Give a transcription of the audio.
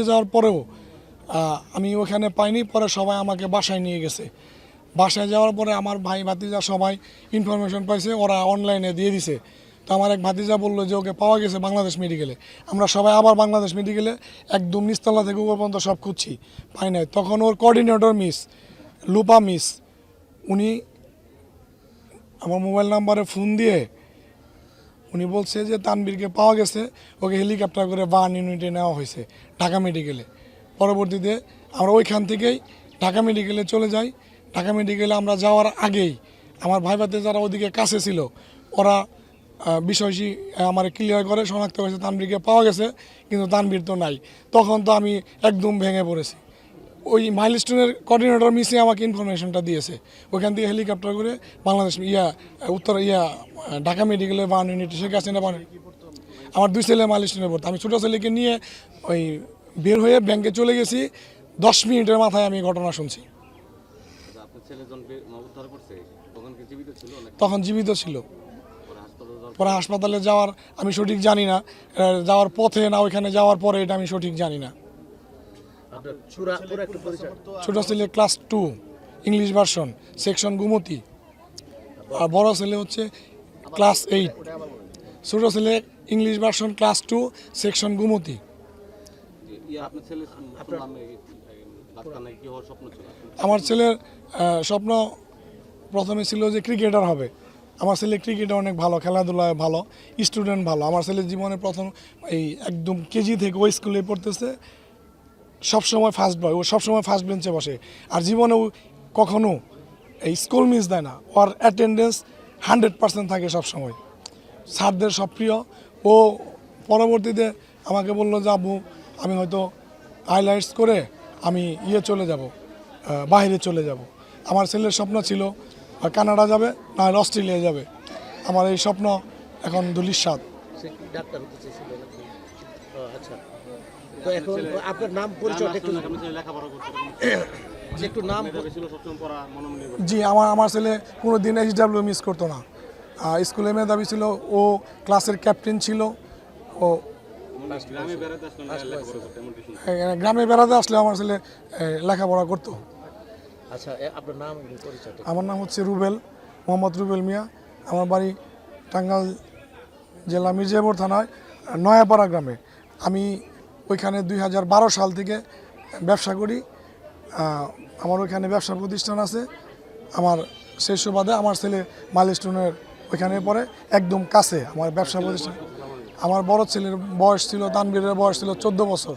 যাওয়ার পরেও আমি ওখানে পাইনি, পরে সবাই আমাকে বাসায় নিয়ে গেছে। বাসায় যাওয়ার পরে আমার ভাই ভাতিজা সবাই ইনফরমেশন পাইছে, ওরা অনলাইনে দিয়ে দিছে। তো আমার এক ভাতিজা বললো যে ওকে পাওয়া গেছে বাংলাদেশ মেডিকেলে। আমরা সবাই আবার বাংলাদেশ মেডিকেলে একদম নিচতলা থেকে উপর পর্যন্ত সব খুঁজছি, পাই নাই। তখন ওর কোঅর্ডিনেটর মিস লুপা মিস উনি আমার মোবাইল নাম্বারে ফোন দিয়ে উনি বলছে যে তানবীরকে পাওয়া গেছে, ওকে হেলিকপ্টার করে বার্ন ইউনিটে নেওয়া হয়েছে ঢাকা মেডিকেলে। পরবর্তীতে আমরা ওইখান থেকেই ঢাকা মেডিকেলে চলে যাই। ঢাকা মেডিকেলে আমরা যাওয়ার আগেই আমার ভাই ভাতে যারা ওদিকে কাছে ছিল ওরা বিষয়টি আমার ক্লিয়ার করে শনাক্ত করেছে তানবীরকে পাওয়া গেছে, কিন্তু তানবীর তো নাই। তখন তো আমি একদম ভেঙে পড়েছি। ওই মাইলস্টোনের কোঅর্ডিনেটর মিসে আমাকে ইনফরমেশনটা দিয়েছে, ওইখান থেকে হেলিকপ্টার করে বাংলাদেশ ঢাকা মেডিকেলের বার্ন ইউনিটে শেখ হাসিনা আমার দুই ছেলে মাইলস্টোনে পড়তো। আমি ছোটো ছেলেকে নিয়ে ওই বের হয়ে ব্যাংকে চলে গেছি, 10 মিনিটের মাথায় আমি ঘটনা শুনছি। তখন জীবিত ছিল। পরে হাসপাতালে যাওয়ার আমি সঠিক জানি না, যাওয়ার পথে না ওইখানে যাওয়ার পরে এটা আমি সঠিক জানি না। ছোট ছেলে class 2 English version section Gumti, আর বড় ছেলে হচ্ছে ক্লাস 8। ছোট ছেলে English version class 2 section Gumti. আমার ছেলের স্বপ্ন প্রথমে ছিল যে ক্রিকেটার হবে। আমার ছেলে ক্রিকেটে অনেক ভালো, খেলাধুলায় ভালো, স্টুডেন্ট ভালো। আমার ছেলের জীবনে প্রথম এই একদম কেজি থেকে ওই স্কুলে পড়তেছে, সবসময় ফার্স্ট বয়, ও সবসময় ফার্স্ট বেঞ্চে বসে। আর জীবনেও কখনো এই স্কুল মিস দেয় না, ওর অ্যাটেন্ডেন্স 100% থাকে সবসময়। স্যারদের সব প্রিয়। ও পরবর্তীতে আমাকে বললো যে আব্বু আমি হয়তো হাইলাইটস করে আমি চলে যাব, বাইরে চলে যাব। আমার ছেলের স্বপ্ন ছিল কানাডা যাবে, না হলে অস্ট্রেলিয়া যাবে। আমার এই স্বপ্ন এখন ধূলিসাৎ। জি, আমার ছেলে কোনো দিন HW মিস করতো না। স্কুলে মেধাবী ছিল, ও ক্লাসের ক্যাপ্টেন ছিল। ও গ্রামে বেড়াতে আসলে আমার ছেলে লেখাপড়া করতো। আমার নাম হচ্ছে রুবেল, মোহাম্মদ রুবেল মিয়া। আমার বাড়ি টাঙ্গাইল জেলা মির্জাপুর থানায় নয়াপাড়া গ্রামে। আমি ওইখানে 2012 সাল থেকে ব্যবসা করি। আমার ওইখানে ব্যবসা প্রতিষ্ঠান আছে। আমার সেই সুবাদে আমার ছেলে মাইলস্টোনের ওইখানে পড়ে, একদম কাছে আমার ব্যবসা প্রতিষ্ঠান। আমার বড় ছেলের বয়স ছিল, তানবীরের বয়স ছিল 14 বছর।